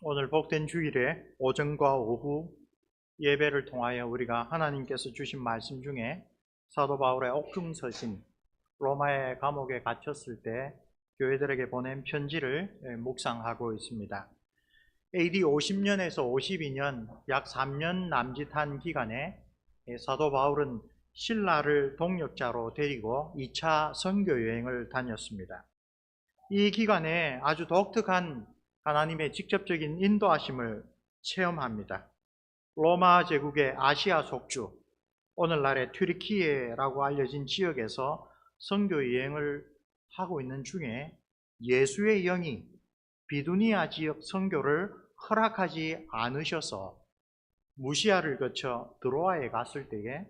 오늘 복된 주일에 오전과 오후 예배를 통하여 우리가 하나님께서 주신 말씀 중에 사도 바울의 옥중서신 로마의 감옥에 갇혔을 때 교회들에게 보낸 편지를 묵상하고 있습니다. AD 50년에서 52년 약 3년 남짓한 기간에 사도 바울은 신라를 동역자로 데리고 2차 선교 여행을 다녔습니다. 이 기간에 아주 독특한 하나님의 직접적인 인도하심을 체험합니다. 로마 제국의 아시아 속주, 오늘날의 튀르키예라고 알려진 지역에서 선교 여행을 하고 있는 중에 예수의 영이 비두니아 지역 선교를 허락하지 않으셔서 무시아를 거쳐 드로아에 갔을 때에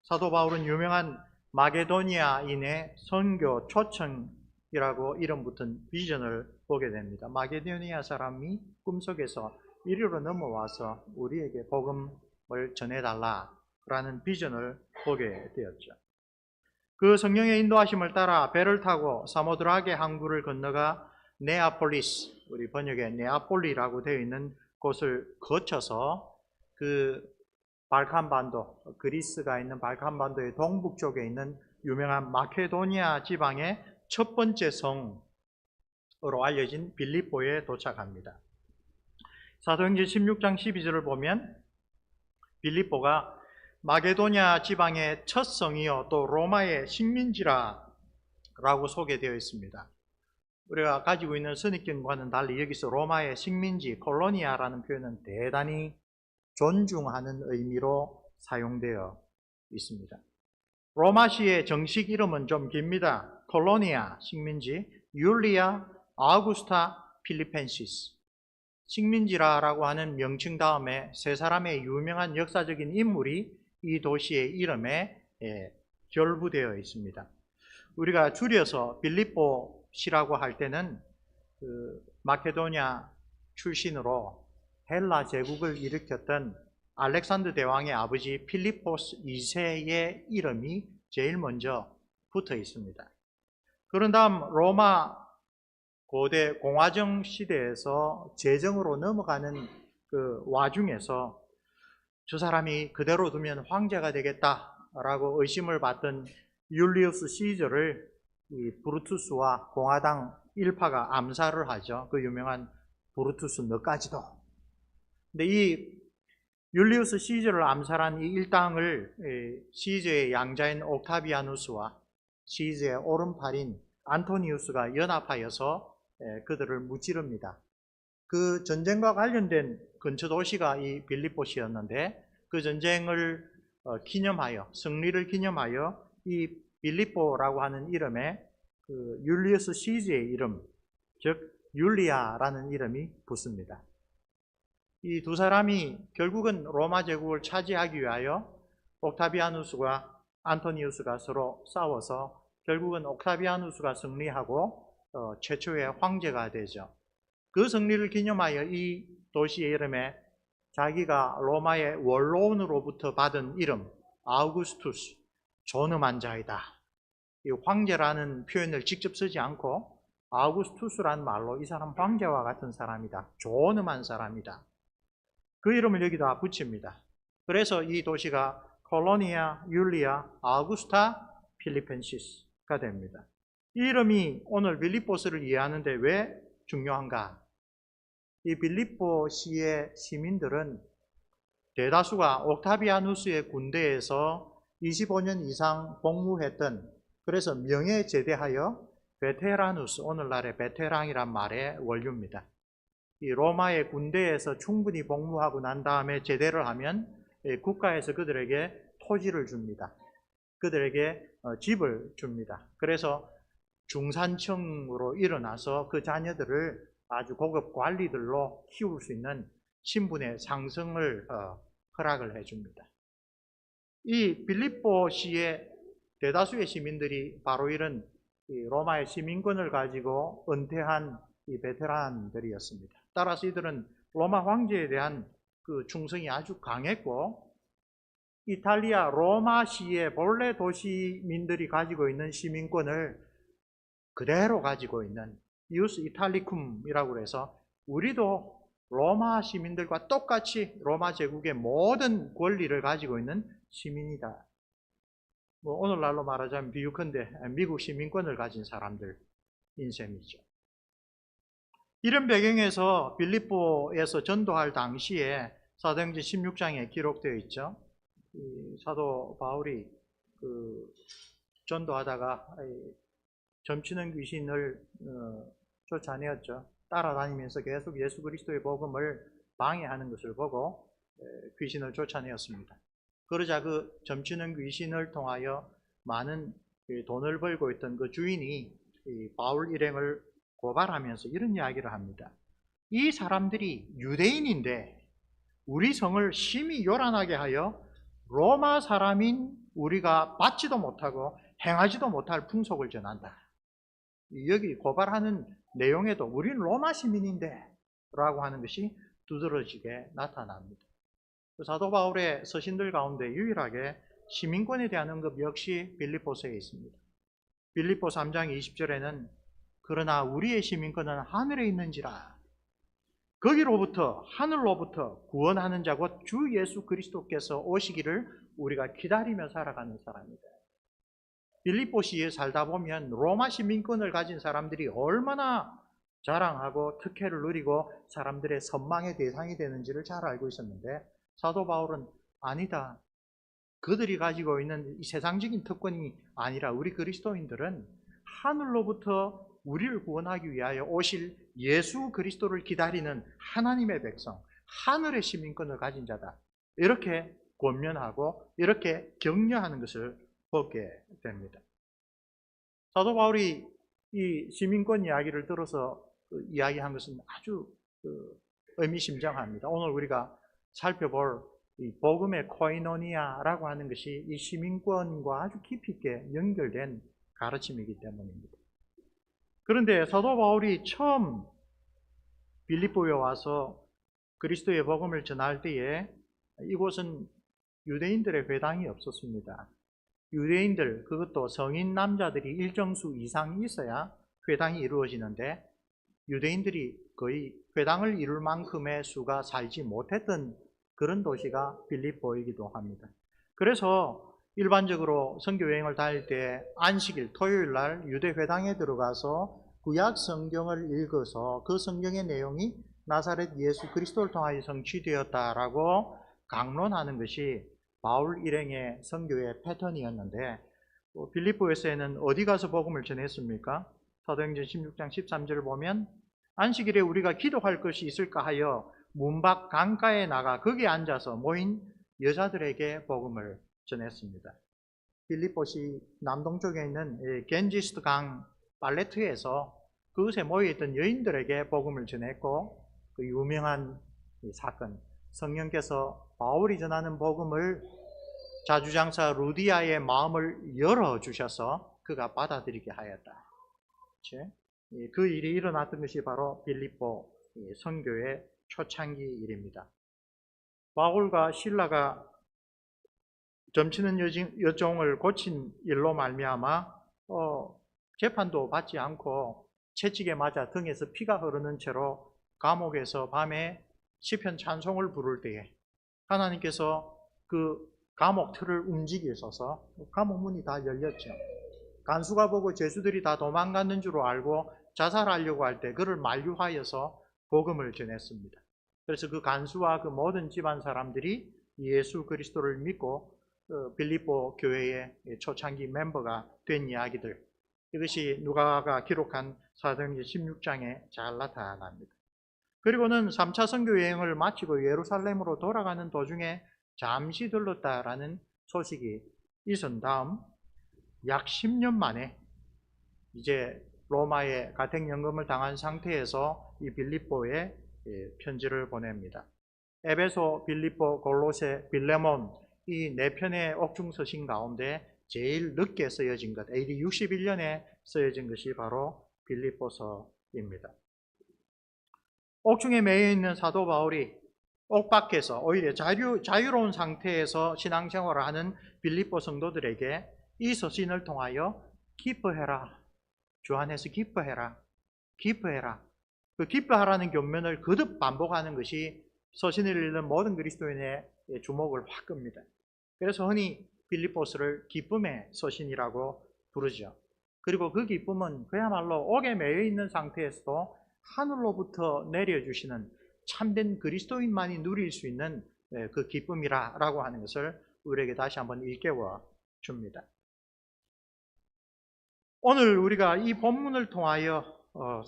사도 바울은 유명한 마게도니아인의 선교 초청이라고 이름 붙은 비전을 보게 됩니다. 마게도니아 사람이 꿈속에서 이리로 넘어와서 우리에게 복음을 전해달라라는 비전을 보게 되었죠. 그 성령의 인도하심을 따라 배를 타고 사모드라게 항구를 건너가 네아폴리스, 우리 번역에 네아폴리라고 되어 있는 곳을 거쳐서 그 발칸반도, 그리스가 있는 발칸반도의 동북쪽에 있는 유명한 마케도니아 지방의 첫 번째 성으로 알려진 빌립보에 도착합니다. 사도행전 16장 12절을 보면 빌립보가 마게도냐 지방의 첫 성이요 또 로마의 식민지라라고 소개되어 있습니다. 우리가 가지고 있는 선입견과는 달리 여기서 로마의 식민지, 콜로니아라는 표현은 대단히 존중하는 의미로 사용되어 있습니다. 로마시의 정식 이름은 좀 깁니다. 콜로니아, 식민지, 율리아, 아우구스타, 필리펜시스. 식민지라고 하는 명칭 다음에 세 사람의 유명한 역사적인 인물이 이 도시의 이름에 결부되어 있습니다. 우리가 줄여서 빌립보시라고 할 때는 그 마케도니아 출신으로 헬라 제국을 일으켰던 알렉산더 대왕의 아버지 필리포스 2세의 이름이 제일 먼저 붙어 있습니다. 그런 다음 로마 고대 공화정 시대에서 제정으로 넘어가는 그 와중에서 저 사람이 그대로 두면 황제가 되겠다라고 의심을 받던 율리우스 시저를 이 브루투스와 공화당 일파가 암살을 하죠. 그 유명한 브루투스 너까지도. 근데 이 율리우스 시저를 암살한 이 일당을 시저의 양자인 옥타비아누스와 시저의 오른팔인 안토니우스가 연합하여서 그들을 무찌릅니다. 그 전쟁과 관련된 근처 도시가 이 빌립보시였는데 그 전쟁을 기념하여, 승리를 기념하여 이 빌립보라고 하는 이름에 그 율리우스 시즈의 이름, 즉 율리아라는 이름이 붙습니다. 이 두 사람이 결국은 로마 제국을 차지하기 위하여 옥타비아누스와 안토니우스가 서로 싸워서 결국은 옥타비아누스가 승리하고 최초의 황제가 되죠. 그 승리를 기념하여 이 도시의 이름에 자기가 로마의 원로원으로부터 받은 이름 아우구스투스, 존엄한 자이다. 이 황제라는 표현을 직접 쓰지 않고 아우구스투스란 말로 이 사람 황제와 같은 사람이다. 존엄한 사람이다. 그 이름을 여기다 붙입니다. 그래서 이 도시가 콜로니아, 율리아, 아우구스타, 필리펜시스가 됩니다. 이 이름이 오늘 빌립보스를 이해하는데 왜 중요한가? 이 빌립보시의 시민들은 대다수가 옥타비아누스의 군대에서 25년 이상 복무했던, 그래서 명예 제대하여 베테라누스, 오늘날의 베테랑이란 말의 원류입니다. 이 로마의 군대에서 충분히 복무하고 난 다음에 제대를 하면 국가에서 그들에게 토지를 줍니다. 그들에게 집을 줍니다. 그래서 중산층으로 일어나서 그 자녀들을 아주 고급 관리들로 키울 수 있는 신분의 상승을 허락을 해줍니다. 이 빌립보시의 대다수의 시민들이 바로 이런 로마의 시민권을 가지고 은퇴한 이 베테랑들이었습니다. 따라서 이들은 로마 황제에 대한 그 충성이 아주 강했고 이탈리아 로마시의 본래 도시민들이 가지고 있는 시민권을 그대로 가지고 있는 이우스 이탈리쿰이라고 해서 우리도 로마 시민들과 똑같이 로마 제국의 모든 권리를 가지고 있는 시민이다. 뭐 오늘날로 말하자면 비유컨대 미국 시민권을 가진 사람들인 셈이죠. 이런 배경에서 빌립보에서 전도할 당시에 사도행전 16장에 기록되어 있죠. 이 사도 바울이 전도하다가 점치는 귀신을 쫓아내었죠. 따라다니면서 계속 예수 그리스도의 복음을 방해하는 것을 보고 귀신을 쫓아내었습니다. 그러자 그 점치는 귀신을 통하여 많은 돈을 벌고 있던 그 주인이 바울 일행을 고발하면서 이런 이야기를 합니다. 이 사람들이 유대인인데 우리 성을 심히 요란하게 하여 로마 사람인 우리가 받지도 못하고 행하지도 못할 풍속을 전한다. 여기 고발하는 내용에도 우리는 로마 시민인데 라고 하는 것이 두드러지게 나타납니다. 사도 바울의 서신들 가운데 유일하게 시민권에 대한 언급 역시 빌립보서에 있습니다. 빌립보 3장 20절에는 그러나 우리의 시민권은 하늘에 있는지라 거기로부터 하늘로부터 구원하는 자 곧 주 예수 그리스도께서 오시기를 우리가 기다리며 살아가는 사람이다. 빌립보시에 살다 보면 로마 시민권을 가진 사람들이 얼마나 자랑하고 특혜를 누리고 사람들의 선망의 대상이 되는지를 잘 알고 있었는데 사도 바울은 아니다. 그들이 가지고 있는 이 세상적인 특권이 아니라 우리 그리스도인들은 하늘로부터 우리를 구원하기 위하여 오실 예수 그리스도를 기다리는 하나님의 백성, 하늘의 시민권을 가진 자다. 이렇게 권면하고 이렇게 격려하는 것을 보게 됩니다. 사도 바울이 이 시민권 이야기를 들어서 이야기한 것은 아주 의미심장합니다. 오늘 우리가 살펴볼 이 복음의 코이노니아라고 하는 것이 이 시민권과 아주 깊이 있게 연결된 가르침이기 때문입니다. 그런데 사도 바울이 처음 빌립보에 와서 그리스도의 복음을 전할 때에 이곳은 유대인들의 회당이 없었습니다. 유대인들, 그것도 성인 남자들이 일정 수 이상 있어야 회당이 이루어지는데 유대인들이 거의 회당을 이룰 만큼의 수가 살지 못했던 그런 도시가 빌립보이기도 합니다. 그래서 일반적으로 선교 여행을 다닐 때 안식일, 토요일 날 유대 회당에 들어가서 구약 성경을 읽어서 그 성경의 내용이 나사렛 예수 그리스도를 통하여 성취되었다라고 강론하는 것이 바울 일행의 선교의 패턴이었는데 빌립보에서는 어디 가서 복음을 전했습니까? 사도행전 16장 13절을 보면 안식일에 우리가 기도할 것이 있을까 하여 문 밖 강가에 나가 거기에 앉아서 모인 여자들에게 복음을 전했습니다. 빌립보시 남동쪽에 있는 겐지스트 강 팔레트에서 그곳에 모여있던 여인들에게 복음을 전했고 그 유명한 사건, 성령께서 바울이 전하는 복음을 자주장사 루디아의 마음을 열어주셔서 그가 받아들이게 하였다. 그 일이 일어났던 것이 바로 빌립보 선교의 초창기 일입니다. 바울과 실라가 점치는 여종을 고친 일로 말미암아 재판도 받지 않고 채찍에 맞아 등에서 피가 흐르는 채로 감옥에서 밤에 시편 찬송을 부를 때에 하나님께서 그 감옥 틀을 움직이셔서 감옥 문이 다 열렸죠. 간수가 보고 죄수들이 다 도망갔는 줄 알고 자살하려고 할 때 그를 만류하여서 복음을 전했습니다. 그래서 그 간수와 그 모든 집안 사람들이 예수 그리스도를 믿고 빌립보 교회의 초창기 멤버가 된 이야기들, 이것이 누가가 기록한 사도행전 16장에 잘 나타납니다. 그리고는 3차 선교 여행을 마치고 예루살렘으로 돌아가는 도중에 잠시 들렀다라는 소식이 있은 다음 약 10년 만에 이제 로마에 가택연금을 당한 상태에서 이 빌립보에 편지를 보냅니다. 에베소, 빌립보, 골로새, 빌레몬 이 네 편의 옥중서신 가운데 제일 늦게 쓰여진 것, AD 61년에 쓰여진 것이 바로 빌립보서입니다. 옥중에 매여 있는 사도 바울이 옥 밖에서 오히려 자유로운 상태에서 신앙생활을 하는 빌립보 성도들에게 이 서신을 통하여 기뻐해라, 주 안에서 기뻐해라, 기뻐해라, 그 기뻐하라는 격면을 거듭 반복하는 것이 서신을 읽는 모든 그리스도인의 주목을 확 끕니다. 그래서 흔히 빌립보스를 기쁨의 서신이라고 부르죠. 그리고 그 기쁨은 그야말로 옥에 매여 있는 상태에서도 하늘로부터 내려주시는 참된 그리스도인만이 누릴 수 있는 그 기쁨이라고 하는 것을 우리에게 다시 한번 일깨워 줍니다. 오늘 우리가 이 본문을 통하여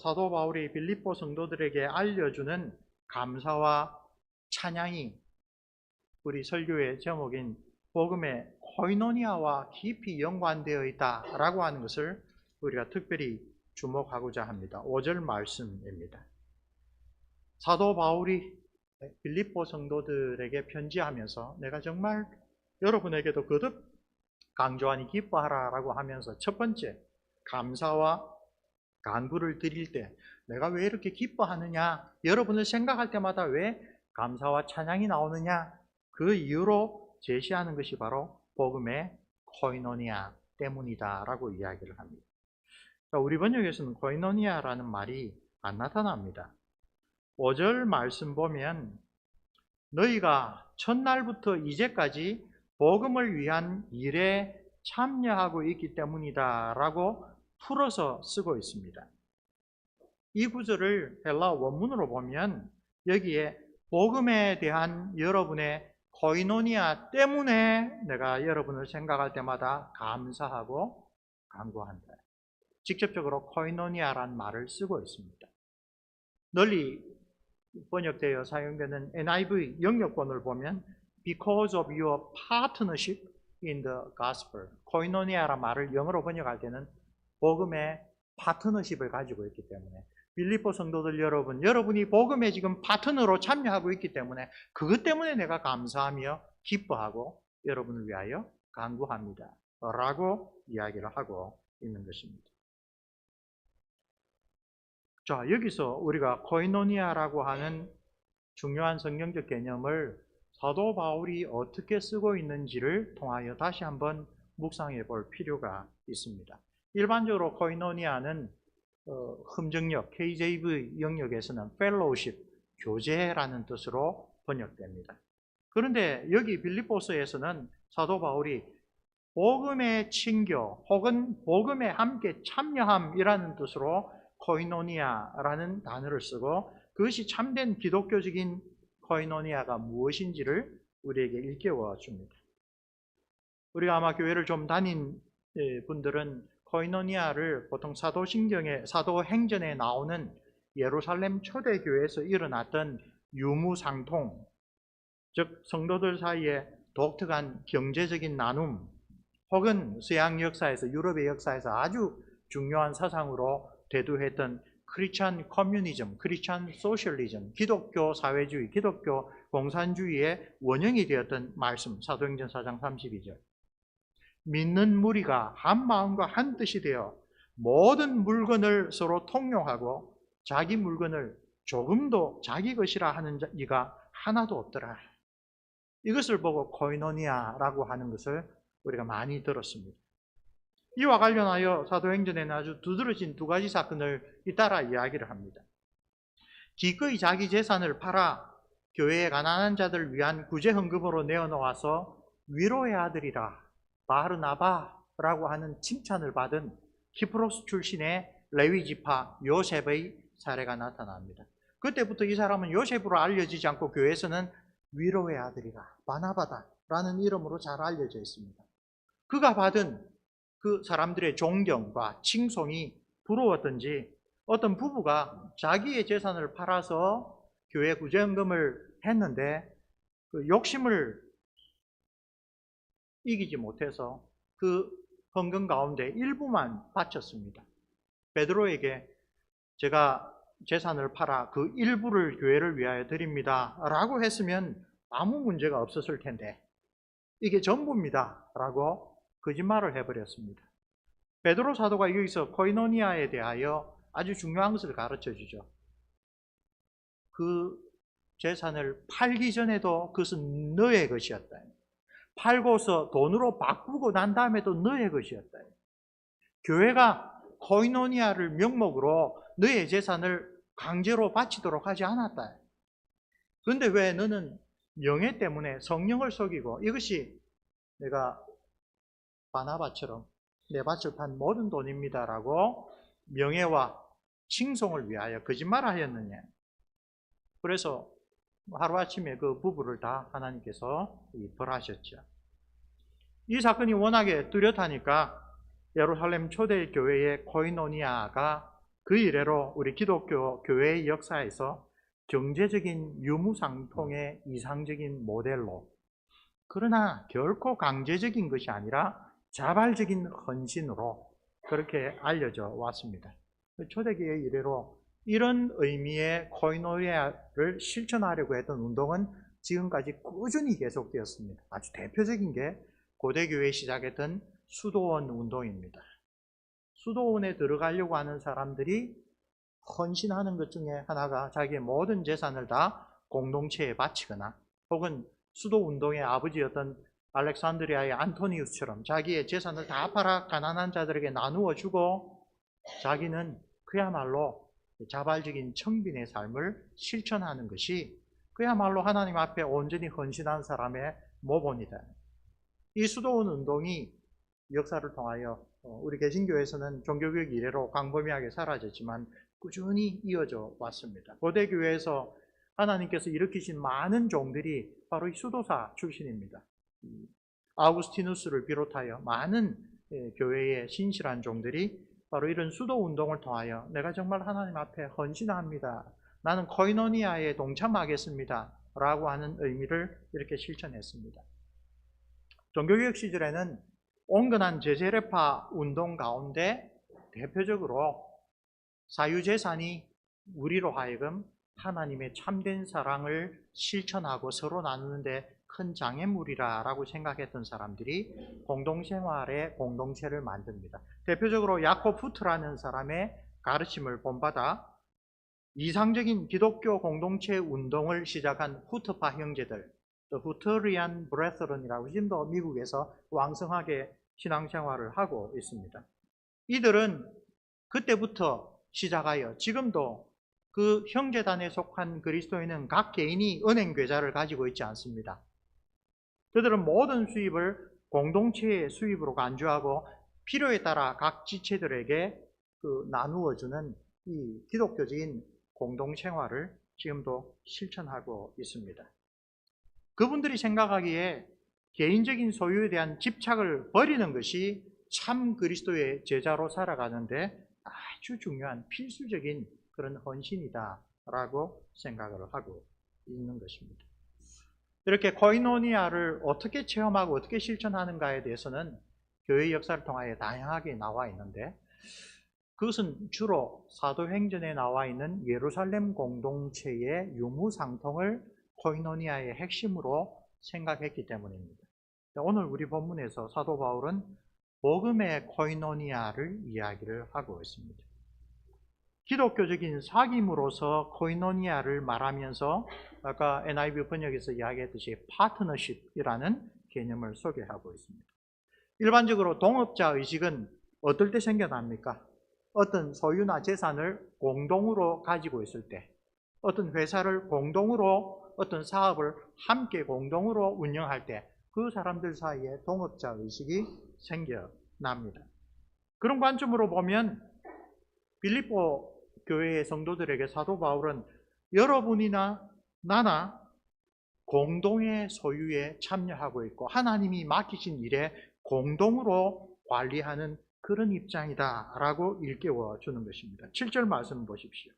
사도 바울이 빌립보 성도들에게 알려주는 감사와 찬양이 우리 설교의 제목인 복음의 코이노니아와 깊이 연관되어 있다라고 하는 것을 우리가 특별히 주목하고자 합니다. 5절 말씀입니다. 사도 바울이 빌립보 성도들에게 편지하면서 내가 정말 여러분에게도 거듭 강조하니 기뻐하라라고 하면서 첫 번째 감사와 간구를 드릴 때 내가 왜 이렇게 기뻐하느냐, 여러분을 생각할 때마다 왜 감사와 찬양이 나오느냐, 그 이유로 제시하는 것이 바로 복음의 코이노니아 때문이다라고 이야기를 합니다. 우리 번역에서는 코이노니아라는 말이 안 나타납니다. 5절 말씀 보면 너희가 첫날부터 이제까지 복음을 위한 일에 참여하고 있기 때문이다 라고 풀어서 쓰고 있습니다. 이 구절을 헬라 원문으로 보면 여기에 복음에 대한 여러분의 코이노니아 때문에 내가 여러분을 생각할 때마다 감사하고 간구한다. 직접적으로 코이노니아라는 말을 쓰고 있습니다. 널리 번역되어 사용되는 NIV 영역본을 보면 Because of your partnership in the gospel, 코이노니아라는 말을 영어로 번역할 때는 복음의 파트너십을 가지고 있기 때문에 빌립보 성도들 여러분, 여러분이 복음에 지금 파트너로 참여하고 있기 때문에 그것 때문에 내가 감사하며 기뻐하고 여러분을 위하여 간구합니다 라고 이야기를 하고 있는 것입니다. 자, 여기서 우리가 코이노니아라고 하는 중요한 성경적 개념을 사도 바울이 어떻게 쓰고 있는지를 통하여 다시 한번 묵상해 볼 필요가 있습니다. 일반적으로 코이노니아는 흠정역, KJV 영역에서는 fellowship, 교제라는 뜻으로 번역됩니다. 그런데 여기 빌립보서에서는 사도 바울이 복음의 친교 혹은 복음에 함께 참여함이라는 뜻으로 코이노니아라는 단어를 쓰고 그것이 참된 기독교적인 코이노니아가 무엇인지를 우리에게 일깨워 줍니다. 우리가 아마 교회를 좀 다닌 분들은 코이노니아를 보통 사도행전에 나오는 예루살렘 초대교회에서 일어났던 유무상통, 즉 성도들 사이에 독특한 경제적인 나눔 혹은 서양 역사에서, 유럽의 역사에서 아주 중요한 사상으로 대두했던 크리스찬 커뮤니즘, 크리스찬 소셜리즘, 기독교 사회주의, 기독교 공산주의의 원형이 되었던 말씀, 사도행전 4장 32절. 믿는 무리가 한 마음과 한 뜻이 되어 모든 물건을 서로 통용하고 자기 물건을 조금도 자기 것이라 하는 이가 하나도 없더라. 이것을 보고 코이노니아라고 하는 것을 우리가 많이 들었습니다. 이와 관련하여 사도행전에는 아주 두드러진 두 가지 사건을 잇따라 이야기를 합니다. 기꺼이 자기 재산을 팔아 교회의 가난한 자들을 위한 구제 헌금으로 내어놓아서 위로의 아들이라 바르나바라고 하는 칭찬을 받은 키프로스 출신의 레위 지파 요셉의 사례가 나타납니다. 그때부터 이 사람은 요셉으로 알려지지 않고 교회에서는 위로의 아들이라 바나바다라는 이름으로 잘 알려져 있습니다. 그가 받은 그 사람들의 존경과 칭송이 부러웠던지 어떤 부부가 자기의 재산을 팔아서 교회 구제헌금을 했는데 그 욕심을 이기지 못해서 그 헌금 가운데 일부만 바쳤습니다. 베드로에게 제가 재산을 팔아 그 일부를 교회를 위하여 드립니다 라고 했으면 아무 문제가 없었을 텐데 이게 전부입니다 라고 거짓말을 해버렸습니다. 베드로 사도가 여기서 코이노니아에 대하여 아주 중요한 것을 가르쳐 주죠. 그 재산을 팔기 전에도 그것은 너의 것이었다. 팔고서 돈으로 바꾸고 난 다음에도 너의 것이었다. 교회가 코이노니아를 명목으로 너의 재산을 강제로 바치도록 하지 않았다. 그런데 왜 너는 명예 때문에 성령을 속이고, 이것이 내가 바나바처럼 내 밭을 판 모든 돈입니다라고 명예와 칭송을 위하여 거짓말을 하였느냐. 그래서 하루아침에 그 부부를 다 하나님께서 벌하셨죠. 이 사건이 워낙에 뚜렷하니까 예루살렘 초대교회의 코이노니아가 그 이래로 우리 기독교 교회의 역사에서 경제적인 유무상통의 이상적인 모델로, 그러나 결코 강제적인 것이 아니라 자발적인 헌신으로 그렇게 알려져 왔습니다. 초대교회 이래로 이런 의미의 코이노니아를 실천하려고 했던 운동은 지금까지 꾸준히 계속되었습니다. 아주 대표적인 게 고대교회 시작했던 수도원 운동입니다. 수도원에 들어가려고 하는 사람들이 헌신하는 것 중에 하나가 자기의 모든 재산을 다 공동체에 바치거나, 혹은 수도운동의 아버지였던 알렉산드리아의 안토니우스처럼 자기의 재산을 다 팔아 가난한 자들에게 나누어 주고, 자기는 그야말로 자발적인 청빈의 삶을 실천하는 것이 그야말로 하나님 앞에 온전히 헌신한 사람의 모본이다. 이 수도원 운동이 역사를 통하여 우리 개신교에서는 종교개혁 이래로 광범위하게 사라졌지만 꾸준히 이어져 왔습니다. 고대교회에서 하나님께서 일으키신 많은 종들이 바로 이 수도사 출신입니다. 아우구스티누스를 비롯하여 많은 교회의 신실한 종들이 바로 이런 수도운동을 통하여 내가 정말 하나님 앞에 헌신합니다, 나는 코이노니아에 동참하겠습니다 라고 하는 의미를 이렇게 실천했습니다. 종교개혁 시절에는 온건한 제세례파 운동 가운데 대표적으로 사유재산이 우리로 하여금 하나님의 참된 사랑을 실천하고 서로 나누는데 큰 장애물이라고 생각했던 사람들이 공동생활의 공동체를 만듭니다. 대표적으로 야콥 후트라는 사람의 가르침을 본받아 이상적인 기독교 공동체 운동을 시작한 후트파 형제들, 후트리안 브레스런이라고 지금도 미국에서 왕성하게 신앙생활을 하고 있습니다. 이들은 그때부터 시작하여 지금도 그 형제단에 속한 그리스도인은 각 개인이 은행 계좌를 가지고 있지 않습니다. 그들은 모든 수입을 공동체의 수입으로 간주하고 필요에 따라 각 지체들에게 나누어주는 이 기독교적인 공동생활을 지금도 실천하고 있습니다. 그분들이 생각하기에 개인적인 소유에 대한 집착을 버리는 것이 참 그리스도의 제자로 살아가는데 아주 중요한 필수적인 그런 헌신이다라고 생각을 하고 있는 것입니다. 이렇게 코이노니아를 어떻게 체험하고 어떻게 실천하는가에 대해서는 교회 역사를 통하여 다양하게 나와 있는데, 그것은 주로 사도행전에 나와 있는 예루살렘 공동체의 유무상통을 코이노니아의 핵심으로 생각했기 때문입니다. 오늘 우리 본문에서 사도 바울은 복음의 코이노니아를 이야기를 하고 있습니다. 기독교적인 사귐으로서 코이노니아를 말하면서 아까 NIV 번역에서 이야기했듯이 파트너십이라는 개념을 소개하고 있습니다. 일반적으로 동업자 의식은 어떨 때 생겨납니까? 어떤 소유나 재산을 공동으로 가지고 있을 때, 어떤 회사를 공동으로, 어떤 사업을 함께 공동으로 운영할 때 그 사람들 사이에 동업자 의식이 생겨납니다. 그런 관점으로 보면 빌립보 교회의 성도들에게 사도 바울은 여러분이나 나나 공동의 소유에 참여하고 있고 하나님이 맡기신 일에 공동으로 관리하는 그런 입장이다라고 일깨워 주는 것입니다. 7절 말씀 보십시오.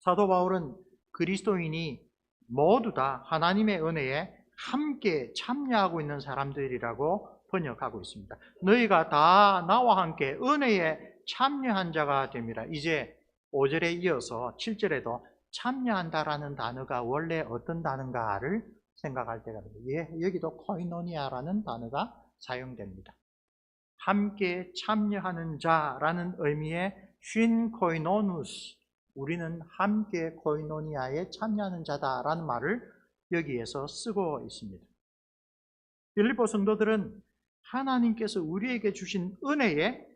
사도 바울은 그리스도인이 모두 다 하나님의 은혜에 함께 참여하고 있는 사람들이라고 번역하고 있습니다. 너희가 다 나와 함께 은혜에 참여한 자가 됩니다. 이제 5절에 이어서 7절에도 참여한다라는 단어가 원래 어떤 단어인가를 생각할 때가 됩니다. 여기도 코이노니아라는 단어가 사용됩니다. 함께 참여하는 자라는 의미의 쉰 코이노누스, 우리는 함께 코이노니아에 참여하는 자다라는 말을 여기에서 쓰고 있습니다. 빌립보 성도들은 하나님께서 우리에게 주신 은혜에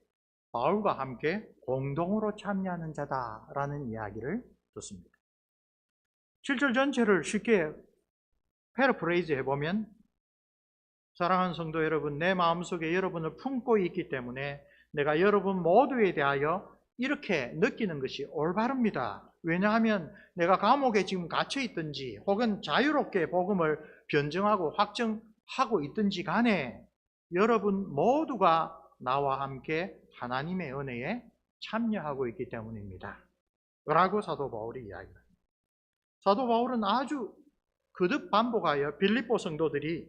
바울과 함께 공동으로 참여하는 자다라는 이야기를 듣습니다. 7절 전체를 쉽게 패러프레이즈 해보면, 사랑하는 성도 여러분, 내 마음속에 여러분을 품고 있기 때문에 내가 여러분 모두에 대하여 이렇게 느끼는 것이 올바릅니다. 왜냐하면 내가 감옥에 지금 갇혀 있든지 혹은 자유롭게 복음을 변증하고 확증하고 있든지 간에 여러분 모두가 나와 함께 하나님의 은혜에 참여하고 있기 때문입니다 라고 사도 바울이 이야기합니다. 사도 바울은 아주 거듭 반복하여 빌립보 성도들이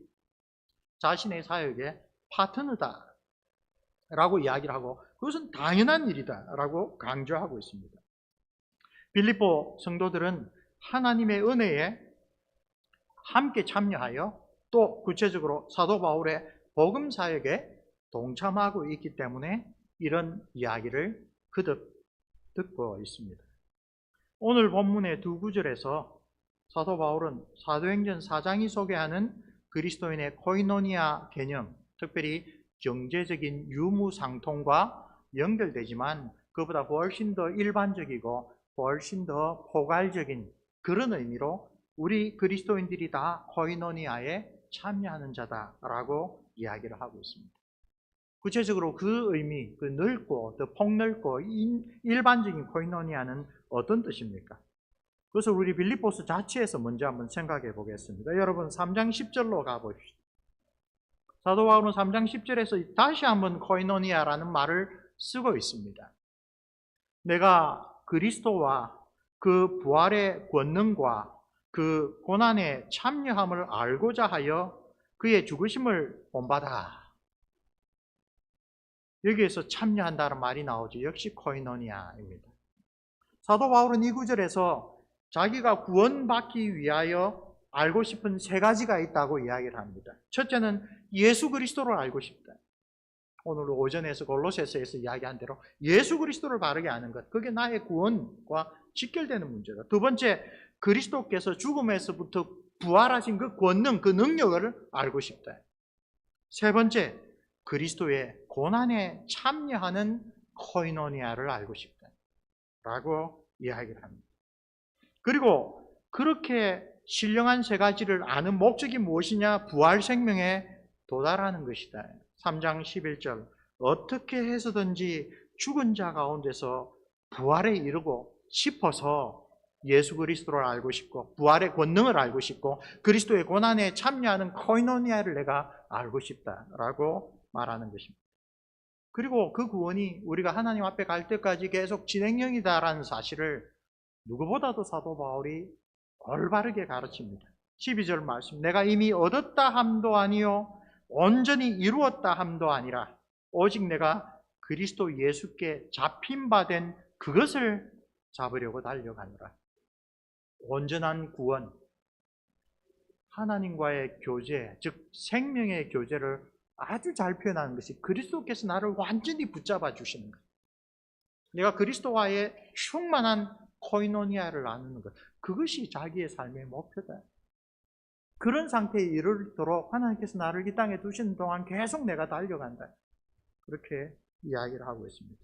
자신의 사역의 파트너다 라고 이야기를 하고, 그것은 당연한 일이다 라고 강조하고 있습니다. 빌립보 성도들은 하나님의 은혜에 함께 참여하여 또 구체적으로 사도 바울의 복음 사역에 동참하고 있기 때문에 이런 이야기를 거듭 듣고 있습니다. 오늘 본문의 두 구절에서 사도 바울은 사도행전 4장이 소개하는 그리스도인의 코이노니아 개념, 특별히 경제적인 유무상통과 연결되지만 그보다 훨씬 더 일반적이고 훨씬 더 포괄적인 그런 의미로 우리 그리스도인들이 다 코이노니아에 참여하는 자다라고 이야기를 하고 있습니다. 구체적으로 그 의미, 그 넓고 더 폭넓고 일반적인 코이노니아는 어떤 뜻입니까? 그것을 우리 빌립보서 자체에서 먼저 한번 생각해 보겠습니다. 여러분 3장 10절로 가봅시다. 사도 바울은 3장 10절에서 다시 한번 코이노니아라는 말을 쓰고 있습니다. 내가 그리스도와 그 부활의 권능과 그 고난에 참여함을 알고자 하여 그의 죽으심을 본받아. 여기에서 참여한다는 말이 나오죠. 역시 코이노니아입니다. 사도 바울은 이 구절에서 자기가 구원받기 위하여 알고 싶은 세 가지가 있다고 이야기를 합니다. 첫째는 예수 그리스도를 알고 싶다. 오늘 오전에서 골로새서에서 이야기한 대로 예수 그리스도를 바르게 아는 것, 그게 나의 구원과 직결되는 문제다. 두 번째, 그리스도께서 죽음에서부터 부활하신 그 권능, 그 능력을 알고 싶다. 세 번째, 그리스도의 고난에 참여하는 코이노니아를 알고 싶다 라고 이야기를 합니다. 그리고 그렇게 신령한 세 가지를 아는 목적이 무엇이냐? 부활 생명에 도달하는 것이다. 3장 11절, 어떻게 해서든지 죽은 자 가운데서 부활에 이르고 싶어서 예수 그리스도를 알고 싶고 부활의 권능을 알고 싶고 그리스도의 고난에 참여하는 코이노니아를 내가 알고 싶다라고 말하는 것입니다. 그리고 그 구원이 우리가 하나님 앞에 갈 때까지 계속 진행형이다라는 사실을 누구보다도 사도 바울이 올바르게 가르칩니다. 12절 말씀, 내가 이미 얻었다 함도 아니요 온전히 이루었다 함도 아니라 오직 내가 그리스도 예수께 잡힌 바 된 그것을 잡으려고 달려가노라. 온전한 구원, 하나님과의 교제, 즉 생명의 교제를 아주 잘 표현하는 것이 그리스도께서 나를 완전히 붙잡아 주시는 것. 내가 그리스도와의 충만한 코이노니아를 나누는 것. 그것이 자기의 삶의 목표다. 그런 상태에 이르도록 하나님께서 나를 이 땅에 두시는 동안 계속 내가 달려간다. 그렇게 이야기를 하고 있습니다.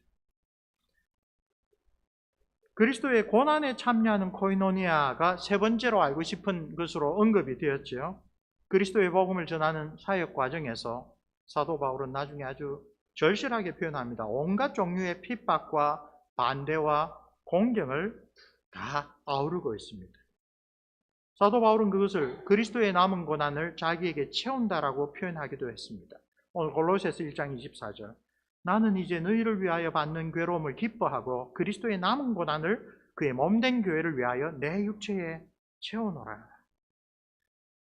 그리스도의 고난에 참여하는 코이노니아가 세 번째로 알고 싶은 것으로 언급이 되었죠. 그리스도의 복음을 전하는 사역 과정에서 사도 바울은 나중에 아주 절실하게 표현합니다. 온갖 종류의 핍박과 반대와 공경을 다 아우르고 있습니다. 사도 바울은 그것을 그리스도의 남은 고난을 자기에게 채운다라고 표현하기도 했습니다. 오늘 골로새서 1장 24절, 나는 이제 너희를 위하여 받는 괴로움을 기뻐하고 그리스도의 남은 고난을 그의 몸된 교회를 위하여 내 육체에 채우노라.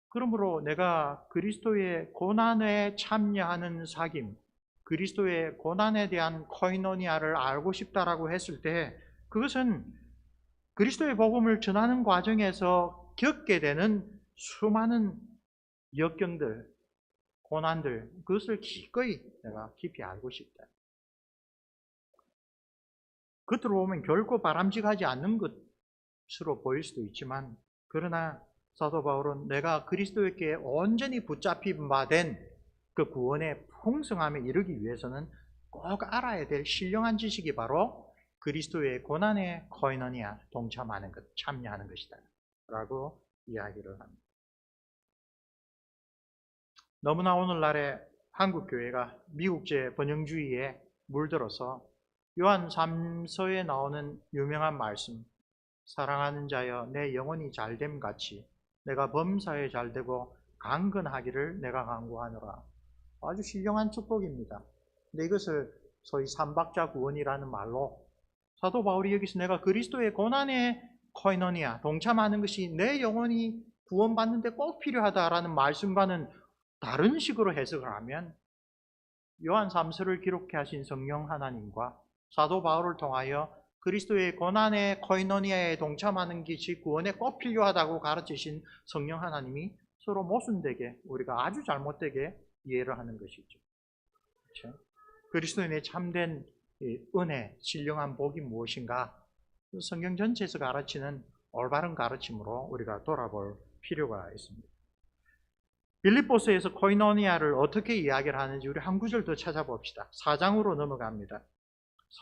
그러므로 내가 그리스도의 고난에 참여하는 사귐, 그리스도의 고난에 대한 코이노니아를 알고 싶다라고 했을 때 그것은 그리스도의 복음을 전하는 과정에서 겪게 되는 수많은 역경들, 고난들, 그것을 기꺼이 내가 깊이 알고 싶다. 겉으로 보면 결코 바람직하지 않는 것으로 보일 수도 있지만, 그러나 사도 바울은 내가 그리스도께 온전히 붙잡힌 바 된 그 구원의 풍성함에 이르기 위해서는 꼭 알아야 될 신령한 지식이 바로 그리스도의 고난에 코이노니아, 동참하는 것, 참여하는 것이다 라고 이야기를 합니다. 너무나 오늘날의 한국교회가 미국제 번영주의에 물들어서 요한 3서에 나오는 유명한 말씀, 사랑하는 자여 내 영혼이 잘됨 같이 내가 범사에 잘되고 강건하기를 내가 간구하노라. 아주 신령한 축복입니다. 근데 이것을 소위 삼박자 구원이라는 말로 사도 바울이 여기서 내가 그리스도의 고난에 코이노니아, 동참하는 것이 내 영혼이 구원받는 데 꼭 필요하다라는 말씀과는 다른 식으로 해석을 하면 요한 3서를 기록해 하신 성령 하나님과 사도 바울을 통하여 그리스도의 고난의 코이노니아에 동참하는 것이 구원에 꼭 필요하다고 가르치신 성령 하나님이 서로 모순되게, 우리가 아주 잘못되게 이해를 하는 것이죠. 그렇죠? 그리스도인의 참된 은혜, 신령한 복이 무엇인가? 성경 전체에서 가르치는 올바른 가르침으로 우리가 돌아볼 필요가 있습니다. 빌립보서에서 코이노니아를 어떻게 이야기를 하는지 우리 한 구절 더 찾아봅시다. 4장으로 넘어갑니다.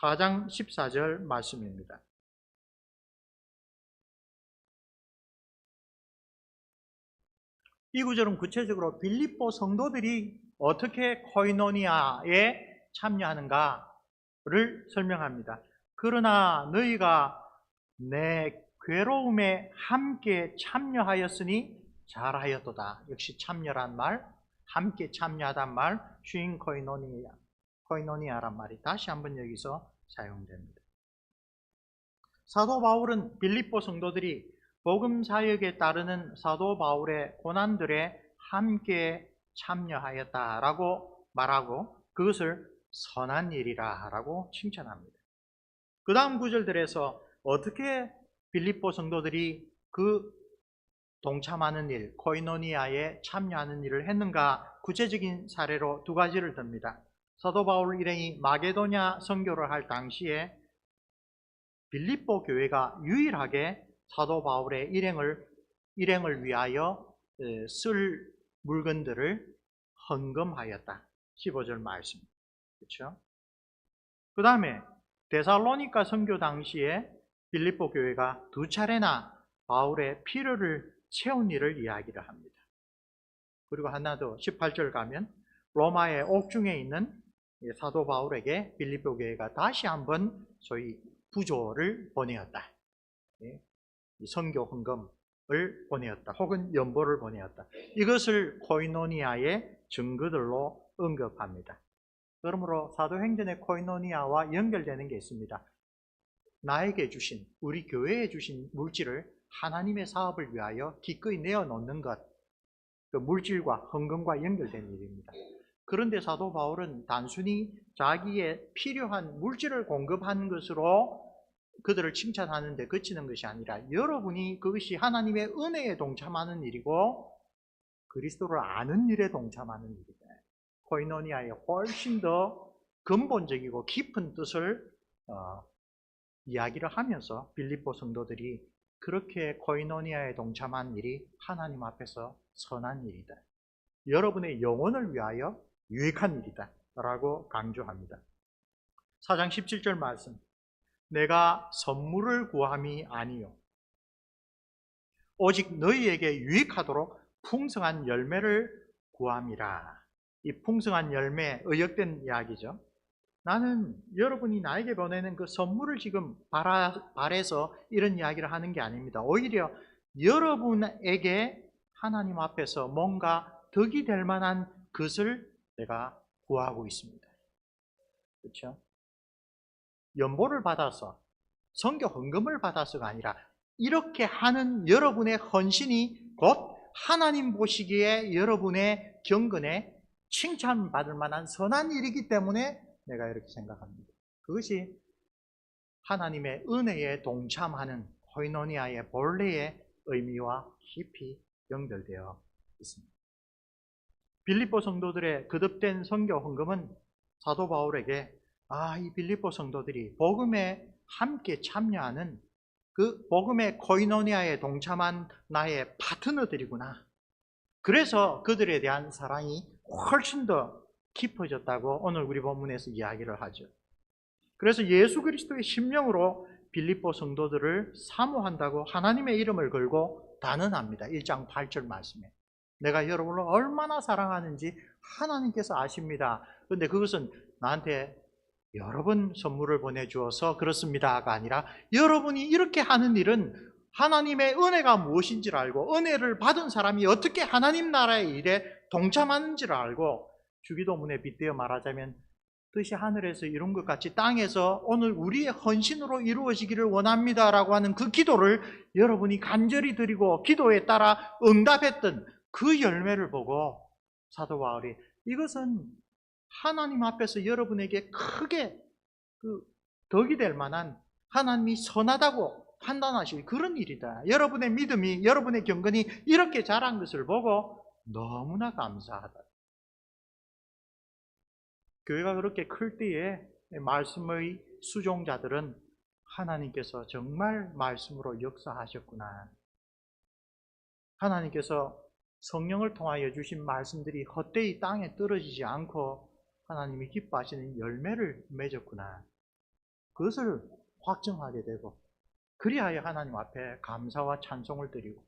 4장 14절 말씀입니다. 이 구절은 구체적으로 빌립보 성도들이 어떻게 코이노니아에 참여하는가를 설명합니다. 그러나 너희가 내 괴로움에 함께 참여하였으니 잘하였도다. 역시 참여란 말, 함께 참여하단 말, 슈인 코이노니아란 말이 다시 한번 여기서 사용됩니다. 사도 바울은 빌립보 성도들이 복음 사역에 따르는 사도 바울의 고난들에 함께 참여하였다라고 말하고 그것을 선한 일이라고 칭찬합니다. 그 다음 구절들에서 어떻게 빌립보 성도들이 그 동참하는 일, 코이노니아에 참여하는 일을 했는가 구체적인 사례로 두 가지를 듭니다. 사도 바울 일행이 마게도냐 선교를 할 당시에 빌립보 교회가 유일하게 사도 바울의 일행을 위하여 쓸 물건들을 헌금하였다. 15절 말씀. 그렇죠? 그 다음에 데살로니가 선교 당시에 빌립보 교회가 두 차례나 바울의 필요를 채운 일을 이야기를 합니다. 그리고 하나 더 18절 가면 로마의 옥중에 있는 사도 바울에게 빌립보 교회가 다시 한번 소위 부조를 보내었다. 선교 헌금을 보내었다. 혹은 연보를 보내었다. 이것을 코이노니아의 증거들로 언급합니다. 그러므로 사도행전의 코이노니아와 연결되는 게 있습니다. 나에게 주신, 우리 교회에 주신 물질을 하나님의 사업을 위하여 기꺼이 내어놓는 것, 그 물질과 헌금과 연결된 일입니다. 그런데 사도 바울은 단순히 자기의 필요한 물질을 공급한 것으로 그들을 칭찬하는 데 그치는 것이 아니라 여러분이 그것이 하나님의 은혜에 동참하는 일이고 그리스도를 아는 일에 동참하는 일이다. 코이노니아에 훨씬 더 근본적이고 깊은 뜻을 이야기를 하면서 빌립보 성도들이 그렇게 코이노니아에 동참한 일이 하나님 앞에서 선한 일이다. 여러분의 영혼을 위하여 유익한 일이다 라고 강조합니다. 4장 17절 말씀. 내가 선물을 구함이 아니요 오직 너희에게 유익하도록 풍성한 열매를 구함이라. 이 풍성한 열매, 의역된 이야기죠. 나는 여러분이 나에게 보내는 그 선물을 지금 바라서 이런 이야기를 하는 게 아닙니다. 오히려 여러분에게 하나님 앞에서 뭔가 덕이 될 만한 것을 내가 구하고 있습니다. 그렇죠? 연보를 받아서, 선교 헌금을 받아서가 아니라 이렇게 하는 여러분의 헌신이 곧 하나님 보시기에 여러분의 경건에 칭찬받을 만한 선한 일이기 때문에 내가 이렇게 생각합니다. 그것이 하나님의 은혜에 동참하는 코이노니아의 본래의 의미와 깊이 연결되어 있습니다. 빌립보 성도들의 거듭된 선교 헌금은 사도 바울에게 이 빌립보 성도들이 복음에 함께 참여하는 그 복음의 코이노니아에 동참한 나의 파트너들이구나. 그래서 그들에 대한 사랑이 훨씬 더 깊어졌다고 오늘 우리 본문에서 이야기를 하죠. 그래서 예수 그리스도의 심령으로 빌립보 성도들을 사모한다고 하나님의 이름을 걸고 단언합니다. 1장 8절 말씀에. 내가 여러분을 얼마나 사랑하는지 하나님께서 아십니다. 그런데 그것은 나한테 여러 번 선물을 보내주어서 그렇습니다가 아니라 여러분이 이렇게 하는 일은 하나님의 은혜가 무엇인지를 알고 은혜를 받은 사람이 어떻게 하나님 나라의 일에 동참하는지를 알고 주기도문에 빗대어 말하자면 뜻이 하늘에서 이룬 것 같이 땅에서 오늘 우리의 헌신으로 이루어지기를 원합니다라고 하는 그 기도를 여러분이 간절히 드리고 기도에 따라 응답했던 그 열매를 보고 사도 바울이 이것은 하나님 앞에서 여러분에게 크게 덕이 될 만한 하나님이 선하다고 판단하실 그런 일이다. 여러분의 믿음이, 여러분의 경건이 이렇게 자란 것을 보고 너무나 감사하다. 교회가 그렇게 클 때에 말씀의 수종자들은 하나님께서 정말 말씀으로 역사하셨구나. 하나님께서 성령을 통하여 주신 말씀들이 헛되이 땅에 떨어지지 않고 하나님이 기뻐하시는 열매를 맺었구나. 그것을 확정하게 되고 그리하여 하나님 앞에 감사와 찬송을 드리고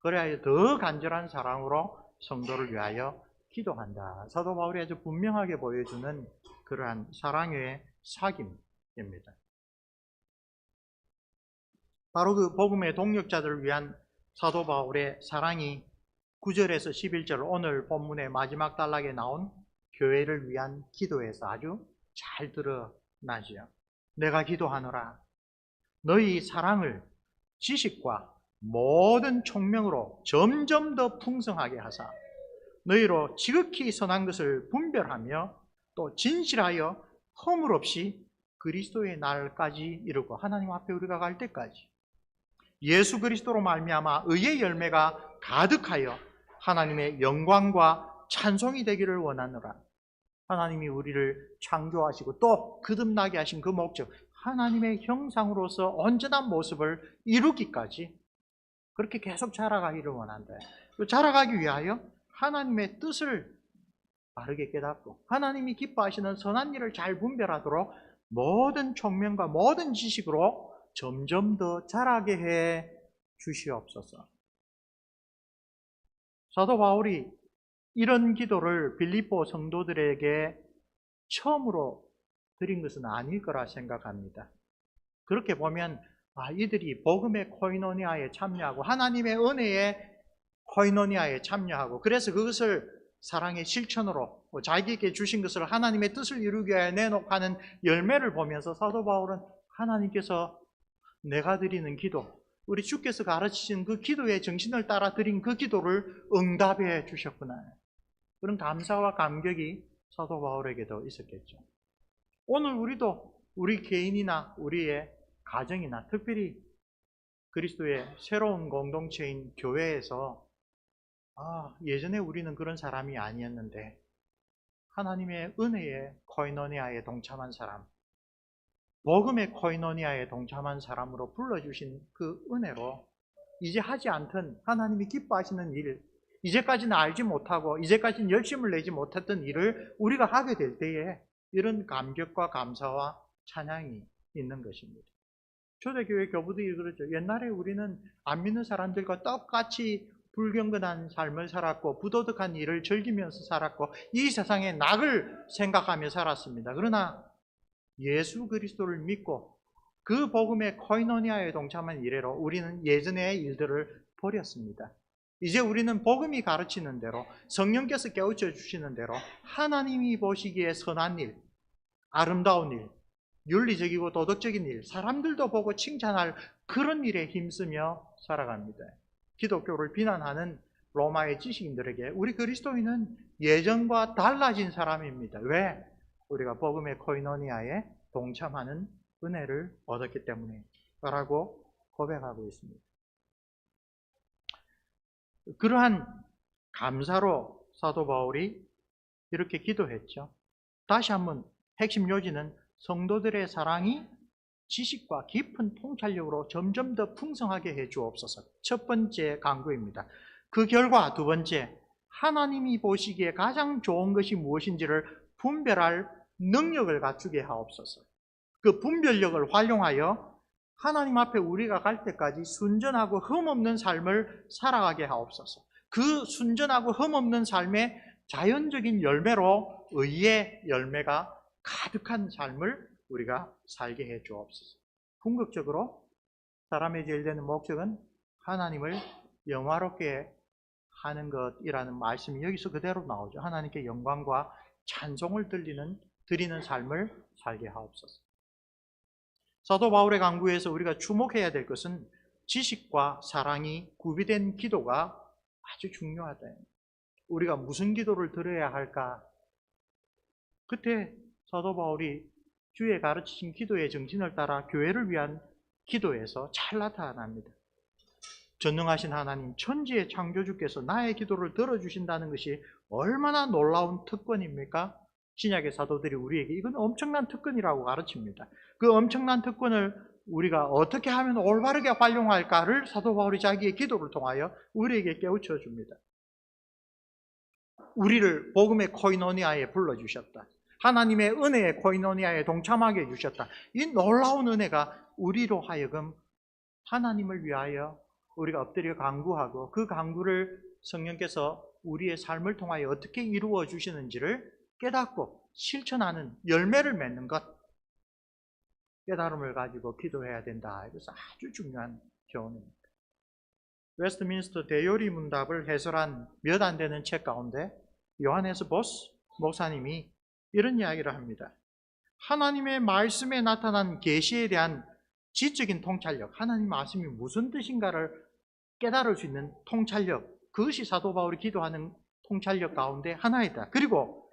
그리하여 더 간절한 사랑으로 성도를 위하여 기도한다. 사도 바울이 아주 분명하게 보여주는 그러한 사랑의 사귐입니다. 바로 그 복음의 동력자들을 위한 사도 바울의 사랑이 9절에서 11절 오늘 본문의 마지막 단락에 나온 교회를 위한 기도에서 아주 잘 드러나지요. 내가 기도하노라 너희 사랑을 지식과 모든 총명으로 점점 더 풍성하게 하사 너희로 지극히 선한 것을 분별하며 또 진실하여 허물 없이 그리스도의 날까지 이르고 하나님 앞에 우리가 갈 때까지 예수 그리스도로 말미암아 의의 열매가 가득하여 하나님의 영광과 찬송이 되기를 원하노라. 하나님이 우리를 창조하시고 또 거듭나게 하신 그 목적 하나님의 형상으로서 온전한 모습을 이루기까지 그렇게 계속 자라가기를 원한다. 자라가기 위하여 하나님의 뜻을 바르게 깨닫고 하나님이 기뻐하시는 선한 일을 잘 분별하도록 모든 총명과 모든 지식으로 점점 더 자라게 해 주시옵소서. 사도 바울이 이런 기도를 빌립보 성도들에게 처음으로 드린 것은 아닐 거라 생각합니다. 그렇게 보면 이들이 복음의 코이노니아에 참여하고 하나님의 은혜의 코이노니아에 참여하고 그래서 그것을 사랑의 실천으로 자기에게 주신 것을 하나님의 뜻을 이루기 위해 내놓고 열매를 보면서 사도 바울은 하나님께서 내가 드리는 기도, 우리 주께서 가르치신 그 기도의 정신을 따라 드린 그 기도를 응답해 주셨구나. 그런 감사와 감격이 사도 바울에게도 있었겠죠. 오늘 우리도 우리 개인이나 우리의 가정이나 특별히 그리스도의 새로운 공동체인 교회에서 예전에 우리는 그런 사람이 아니었는데 하나님의 은혜의 코이노니아에 동참한 사람, 복음의 코이노니아에 동참한 사람으로 불러주신 그 은혜로 이제 하지 않던 하나님이 기뻐하시는 일, 이제까지는 알지 못하고 이제까지는 열심을 내지 못했던 일을 우리가 하게 될 때에 이런 감격과 감사와 찬양이 있는 것입니다. 초대교회 교부들이 그러죠. 옛날에 우리는 안 믿는 사람들과 똑같이 불경건한 삶을 살았고 부도덕한 일을 즐기면서 살았고 이 세상의 낙을 생각하며 살았습니다. 그러나 예수 그리스도를 믿고 그 복음의 코이노니아에 동참한 이래로 우리는 예전의 일들을 버렸습니다. 이제 우리는 복음이 가르치는 대로 성령께서 깨우쳐 주시는 대로 하나님이 보시기에 선한 일, 아름다운 일, 윤리적이고 도덕적인 일, 사람들도 보고 칭찬할 그런 일에 힘쓰며 살아갑니다. 기독교를 비난하는 로마의 지식인들에게 우리 그리스도인은 예전과 달라진 사람입니다. 왜? 우리가 복음의 코이노니아에 동참하는 은혜를 얻었기 때문에 라고 고백하고 있습니다. 그러한 감사로 사도 바울이 이렇게 기도했죠. 다시 한번 핵심 요지는 성도들의 사랑이 지식과 깊은 통찰력으로 점점 더 풍성하게 해 주옵소서. 첫 번째 간구입니다. 그 결과 두 번째, 하나님이 보시기에 가장 좋은 것이 무엇인지를 분별할 능력을 갖추게 하옵소서. 그 분별력을 활용하여 하나님 앞에 우리가 갈 때까지 순전하고 흠없는 삶을 살아가게 하옵소서. 그 순전하고 흠없는 삶의 자연적인 열매로 의의 열매가 가득한 삶을 우리가 살게 해 주옵소서. 궁극적으로 사람의 제일 되는 목적은 하나님을 영화롭게 하는 것이라는 말씀이 여기서 그대로 나오죠. 하나님께 영광과 찬송을 드리는 삶을 살게 하옵소서. 사도 바울의 강구에서 우리가 주목해야 될 것은 지식과 사랑이 구비된 기도가 아주 중요하다. 우리가 무슨 기도를 드려야 할까? 그때 사도 바울이 주의 가르치신 기도의 정신을 따라 교회를 위한 기도에서 잘 나타납니다. 전능하신 하나님, 천지의 창조주께서 나의 기도를 들어주신다는 것이 얼마나 놀라운 특권입니까? 신약의 사도들이 우리에게 이건 엄청난 특권이라고 가르칩니다. 그 엄청난 특권을 우리가 어떻게 하면 올바르게 활용할까를 사도 바울이 자기의 기도를 통하여 우리에게 깨우쳐 줍니다. 우리를 복음의 코이노니아에 불러주셨다. 하나님의 은혜의 코이노니아에 동참하게 해주셨다. 이 놀라운 은혜가 우리로 하여금 하나님을 위하여 우리가 엎드려 간구하고 그 간구를 성령께서 우리의 삶을 통하여 어떻게 이루어 주시는지를 깨닫고 실천하는 열매를 맺는 것, 깨달음을 가지고 기도해야 된다. 이것은 아주 중요한 교훈입니다. 웨스트민스터 대요리 문답을 해설한 몇 안 되는 책 가운데 요하네스 보스 목사님이 이런 이야기를 합니다. 하나님의 말씀에 나타난 계시에 대한 지적인 통찰력, 하나님 말씀이 무슨 뜻인가를 깨달을 수 있는 통찰력, 그것이 사도 바울이 기도하는 통찰력 가운데 하나이다. 그리고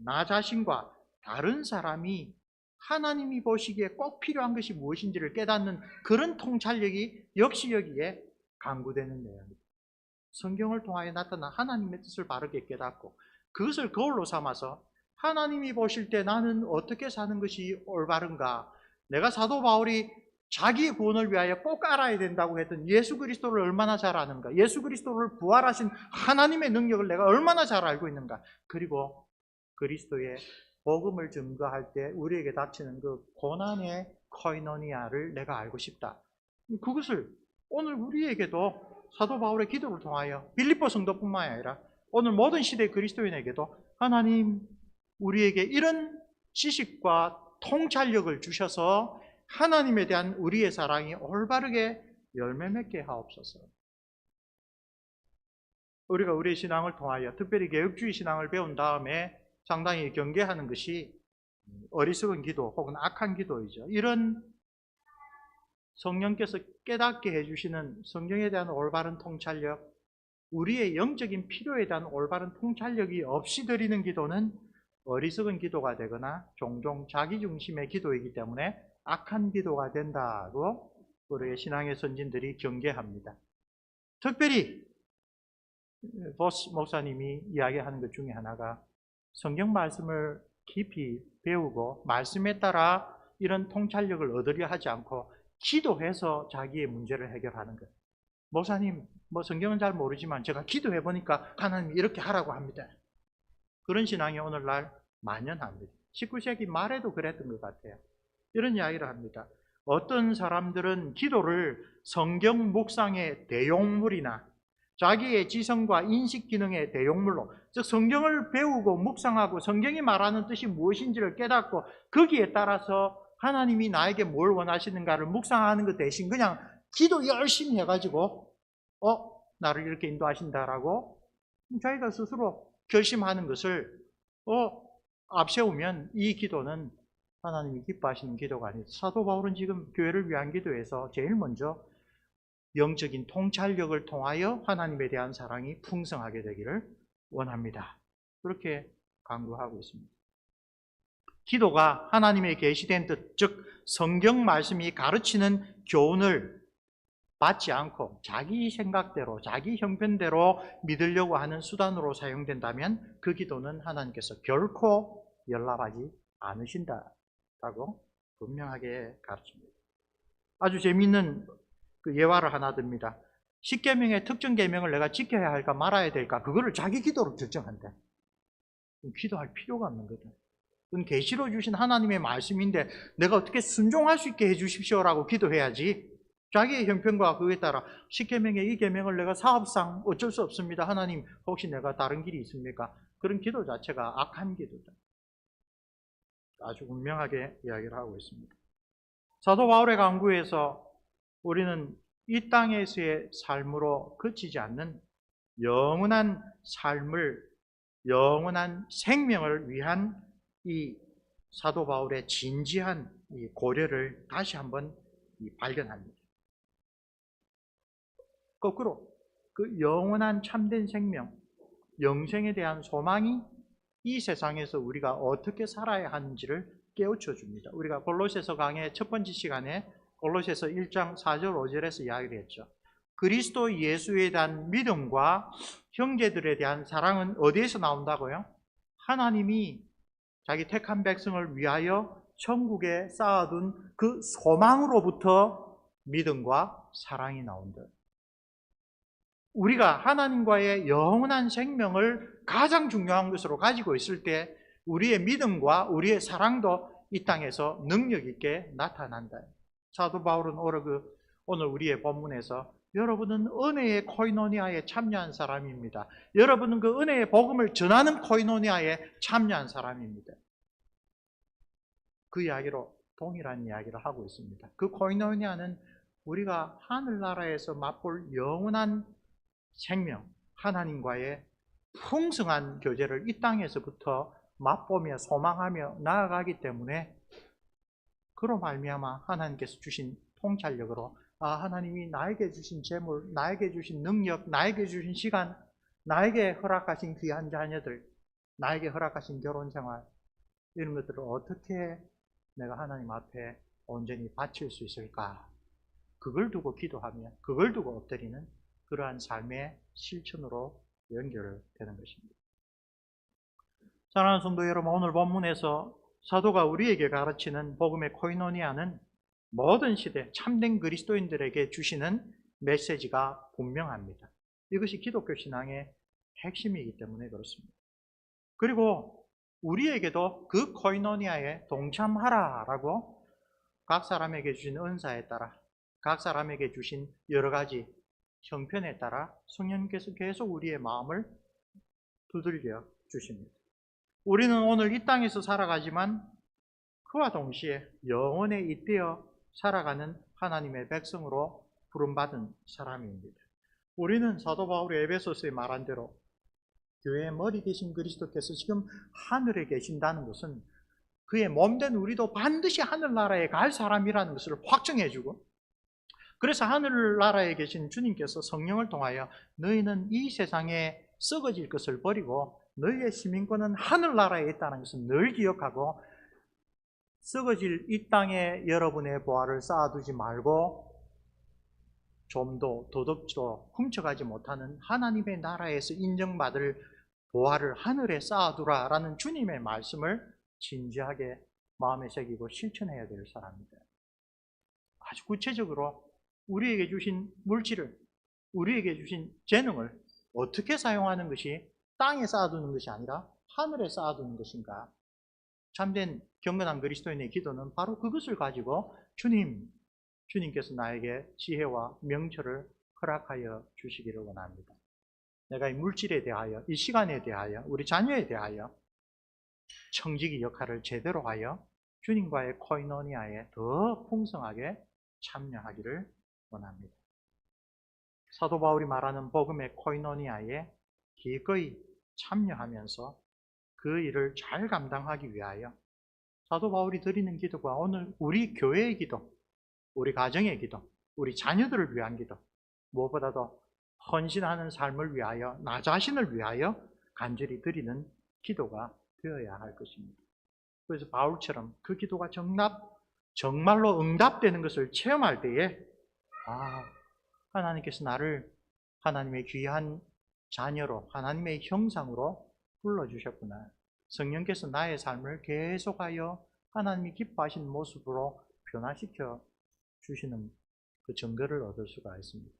나 자신과 다른 사람이 하나님이 보시기에 꼭 필요한 것이 무엇인지를 깨닫는 그런 통찰력이 역시 여기에 강구되는 내용입니다. 성경을 통하여 나타난 하나님의 뜻을 바르게 깨닫고 그것을 거울로 삼아서 하나님이 보실 때 나는 어떻게 사는 것이 올바른가, 내가 사도 바울이 자기의 구원을 위하여 꼭 알아야 된다고 했던 예수 그리스도를 얼마나 잘 아는가, 예수 그리스도를 부활하신 하나님의 능력을 내가 얼마나 잘 알고 있는가, 그리고 그리스도의 복음을 증거할 때 우리에게 닥치는 그 고난의 코이노니아를 내가 알고 싶다. 그것을 오늘 우리에게도 사도 바울의 기도를 통하여 빌립보 성도뿐만 아니라 오늘 모든 시대의 그리스도인에게도 하나님 우리에게 이런 지식과 통찰력을 주셔서 하나님에 대한 우리의 사랑이 올바르게 열매 맺게 하옵소서. 우리가 우리의 신앙을 통하여 특별히 개혁주의 신앙을 배운 다음에 상당히 경계하는 것이 어리석은 기도 혹은 악한 기도이죠. 이런 성령께서 깨닫게 해주시는 성경에 대한 올바른 통찰력, 우리의 영적인 필요에 대한 올바른 통찰력이 없이 드리는 기도는 어리석은 기도가 되거나 종종 자기중심의 기도이기 때문에 악한 기도가 된다고 우리의 신앙의 선진들이 경계합니다. 특별히 보스 목사님이 이야기하는 것 중에 하나가 성경 말씀을 깊이 배우고 말씀에 따라 이런 통찰력을 얻으려 하지 않고 기도해서 자기의 문제를 해결하는 것. 목사님, 성경은 잘 모르지만 제가 기도해 보니까 하나님이 이렇게 하라고 합니다. 그런 신앙이 오늘날 만연합니다. 19세기 말에도 그랬던 것 같아요. 이런 이야기를 합니다. 어떤 사람들은 기도를 성경 묵상의 대용물이나 자기의 지성과 인식 기능의 대용물로, 즉 성경을 배우고 묵상하고 성경이 말하는 뜻이 무엇인지를 깨닫고 거기에 따라서 하나님이 나에게 뭘 원하시는가를 묵상하는 것 대신 그냥 기도 열심히 해가지고 나를 이렇게 인도하신다라고 자기가 스스로 결심하는 것을 앞세우면 이 기도는 하나님이 기뻐하시는 기도가 아니다. 사도 바울은 지금 교회를 위한 기도에서 제일 먼저 영적인 통찰력을 통하여 하나님에 대한 사랑이 풍성하게 되기를 원합니다. 그렇게 강구하고 있습니다. 기도가 하나님의 계시된 뜻, 즉 성경 말씀이 가르치는 교훈을 받지 않고 자기 생각대로, 자기 형편대로 믿으려고 하는 수단으로 사용된다면 그 기도는 하나님께서 결코 연락하지 않으신다라고 분명하게 가르칩니다. 아주 재미있는 그 예화를 하나 듭니다. 10계명의 특정 계명을 내가 지켜야 할까 말아야 될까, 그거를 자기 기도로 결정한대. 기도할 필요가 없는 거죠. 그건 계시로 주신 하나님의 말씀인데 내가 어떻게 순종할 수 있게 해주십시오라고 기도해야지, 자기의 형편과 그에 따라 10계명의 이 계명을 내가 사업상 어쩔 수 없습니다, 하나님 혹시 내가 다른 길이 있습니까? 그런 기도 자체가 악한 기도다. 아주 분명하게 이야기를 하고 있습니다. 사도 바울의 강구에서 우리는 이 땅에서의 삶으로 그치지 않는 영원한 삶을, 영원한 생명을 위한 이 사도 바울의 진지한 이 고려를 다시 한번 발견합니다. 거꾸로 그 영원한 참된 생명, 영생에 대한 소망이 이 세상에서 우리가 어떻게 살아야 하는지를 깨우쳐 줍니다. 우리가 골로새서 강의 첫 번째 시간에 골로새서 1장 4절 5절에서 이야기를 했죠. 그리스도 예수에 대한 믿음과 형제들에 대한 사랑은 어디에서 나온다고요? 하나님이 자기 택한 백성을 위하여 천국에 쌓아둔 그 소망으로부터 믿음과 사랑이 나온다. 우리가 하나님과의 영원한 생명을 가장 중요한 것으로 가지고 있을 때 우리의 믿음과 우리의 사랑도 이 땅에서 능력 있게 나타난다. 사도 바울은 오늘 우리의 본문에서 여러분은 은혜의 코이노니아에 참여한 사람입니다. 여러분은 그 은혜의 복음을 전하는 코이노니아에 참여한 사람입니다. 그 이야기로 동일한 이야기를 하고 있습니다. 그 코이노니아는 우리가 하늘나라에서 맛볼 영원한 생명, 하나님과의 풍성한 교제를 이 땅에서부터 맛보며 소망하며 나아가기 때문에 그로 말미암아 하나님께서 주신 통찰력으로 하나님이 나에게 주신 재물, 나에게 주신 능력, 나에게 주신 시간, 나에게 허락하신 귀한 자녀들, 나에게 허락하신 결혼생활, 이런 것들을 어떻게 내가 하나님 앞에 온전히 바칠 수 있을까? 그걸 두고 기도하며 그걸 두고 엎드리는 그러한 삶의 실천으로 연결되는 것입니다. 사랑하는 성도 여러분, 오늘 본문에서 사도가 우리에게 가르치는 복음의 코이노니아는 모든 시대 참된 그리스도인들에게 주시는 메시지가 분명합니다. 이것이 기독교 신앙의 핵심이기 때문에 그렇습니다. 그리고 우리에게도 그 코이노니아에 동참하라라고 각 사람에게 주신 은사에 따라, 각 사람에게 주신 여러 가지 형편에 따라 성령께서 계속 우리의 마음을 두들겨 주십니다. 우리는 오늘 이 땅에서 살아가지만 그와 동시에 영원에 잇대어 살아가는 하나님의 백성으로 부름받은 사람입니다. 우리는 사도 바울이 에베소서에 말한 대로 교회의 머리 되신 그리스도께서 지금 하늘에 계신다는 것은 그의 몸된 우리도 반드시 하늘나라에 갈 사람이라는 것을 확증해주고, 그래서 하늘나라에 계신 주님께서 성령을 통하여 너희는 이 세상에 썩어질 것을 버리고 너희의 시민권은 하늘나라에 있다는 것을 늘 기억하고, 썩어질 이 땅에 여러분의 보화를 쌓아두지 말고 좀도 도둑질로 훔쳐가지 못하는 하나님의 나라에서 인정받을 보화를 하늘에 쌓아두라라는 주님의 말씀을 진지하게 마음에 새기고 실천해야 될 사람입니다. 아주 구체적으로 우리에게 주신 물질을, 우리에게 주신 재능을 어떻게 사용하는 것이 땅에 쌓아두는 것이 아니라 하늘에 쌓아두는 것인가? 참된 경건한 그리스도인의 기도는 바로 그것을 가지고 주님께서 나에게 지혜와 명철을 허락하여 주시기를 원합니다. 내가 이 물질에 대하여, 이 시간에 대하여, 우리 자녀에 대하여 청지기 역할을 제대로 하여 주님과의 코이노니아에 더 풍성하게 참여하기를 원합니다. 사도 바울이 말하는 복음의 코이노니아에 기꺼이 참여하면서 그 일을 잘 감당하기 위하여 사도 바울이 드리는 기도가 오늘 우리 교회의 기도, 우리 가정의 기도, 우리 자녀들을 위한 기도, 무엇보다도 헌신하는 삶을 위하여, 나 자신을 위하여 간절히 드리는 기도가 되어야 할 것입니다. 그래서 바울처럼 그 기도가 정말로 응답되는 것을 체험할 때에 하나님께서 나를 하나님의 귀한 자녀로, 하나님의 형상으로 불러주셨구나. 성령께서 나의 삶을 계속하여 하나님이 기뻐하시는 모습으로 변화시켜 주시는 그 증거를 얻을 수가 있습니다.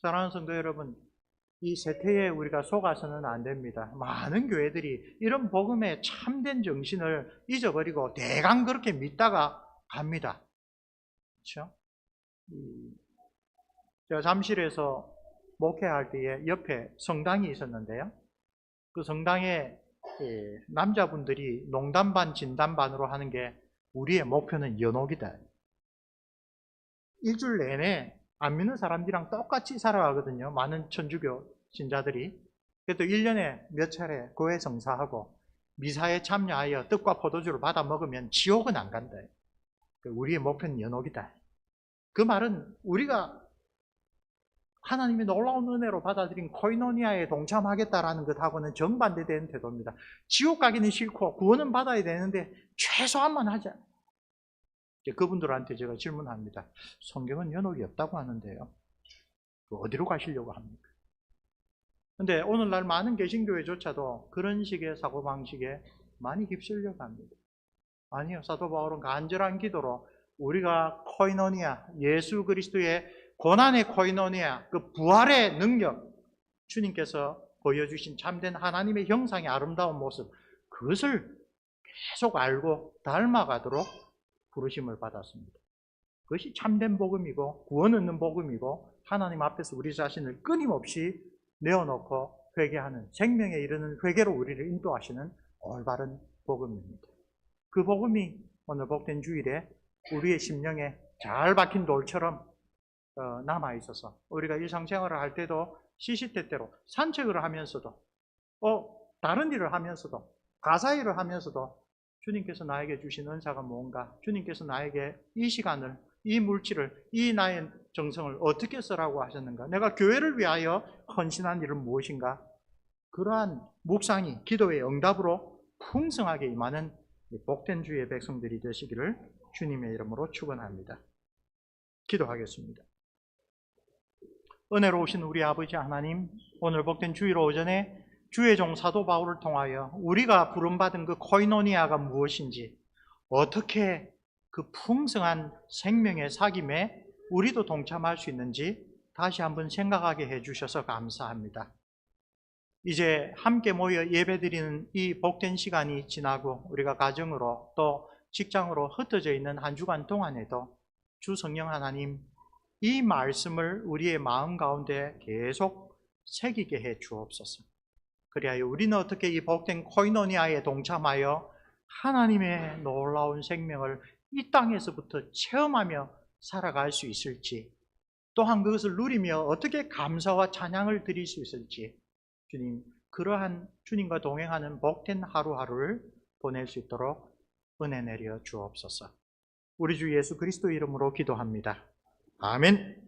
사랑하는 성도 여러분, 이 세태에 우리가 속아서는 안 됩니다. 많은 교회들이 이런 복음의 참된 정신을 잊어버리고 대강 그렇게 믿다가 갑니다. 그렇죠? 제가 잠실에서 목회할 때에 옆에 성당이 있었는데요. 그 성당에 남자분들이 농담 반 진담 반으로 하는 게 우리의 목표는 연옥이다. 일주일 내내 안 믿는 사람들이랑 똑같이 살아가거든요. 많은 천주교 신자들이. 그래도 1년에 몇 차례 교회 성사하고 미사에 참여하여 떡과 포도주를 받아 먹으면 지옥은 안 간다. 우리의 목표는 연옥이다. 그 말은 우리가 하나님의 놀라운 은혜로 받아들인 코이노니아에 동참하겠다라는 것하고는 정반대되는 태도입니다. 지옥 가기는 싫고 구원은 받아야 되는데 최소한만 하자. 그분들한테 제가 질문합니다. 성경은 연옥이 없다고 하는데요. 어디로 가시려고 합니까? 근데 오늘날 많은 개신교회조차도 그런 식의 사고방식에 많이 휩쓸려 갑니다. 아니요. 사도 바울은 간절한 기도로 우리가 코이노니아, 예수 그리스도의 고난의 코이노니아, 그 부활의 능력, 주님께서 보여주신 참된 하나님의 형상의 아름다운 모습, 그것을 계속 알고 닮아가도록 부르심을 받았습니다. 그것이 참된 복음이고 구원 얻는 복음이고 하나님 앞에서 우리 자신을 끊임없이 내어놓고 회개하는, 생명에 이르는 회개로 우리를 인도하시는 올바른 복음입니다. 그 복음이 오늘 복된 주일에 우리의 심령에 잘 박힌 돌처럼 남아있어서 우리가 일상생활을 할 때도 시시때때로 산책을 하면서도 다른 일을 하면서도 가사 일을 하면서도 주님께서 나에게 주신 은사가 뭔가, 주님께서 나에게 이 시간을, 이 물질을, 이 나의 정성을 어떻게 쓰라고 하셨는가, 내가 교회를 위하여 헌신한 일은 무엇인가, 그러한 묵상이 기도의 응답으로 풍성하게 임하는 복된 주의 백성들이 되시기를 주님의 이름으로 축원합니다. 기도하겠습니다. 은혜로우신 우리 아버지 하나님, 오늘 복된 주일 오전에 주의 종 사도 바울을 통하여 우리가 부름받은 그 코이노니아가 무엇인지, 어떻게 그 풍성한 생명의 사귐에 우리도 동참할 수 있는지 다시 한번 생각하게 해주셔서 감사합니다. 이제 함께 모여 예배드리는 이 복된 시간이 지나고 우리가 가정으로 또 직장으로 흩어져 있는 한 주간 동안에도 주 성령 하나님, 이 말씀을 우리의 마음 가운데 계속 새기게 해 주옵소서. 그리하여 우리는 어떻게 이 복된 코이노니아에 동참하여 하나님의 놀라운 생명을 이 땅에서부터 체험하며 살아갈 수 있을지, 또한 그것을 누리며 어떻게 감사와 찬양을 드릴 수 있을지, 주님, 그러한 주님과 동행하는 복된 하루하루를 보낼 수 있도록 은혜 내려 주옵소서. 우리 주 예수 그리스도 이름으로 기도합니다. 아멘.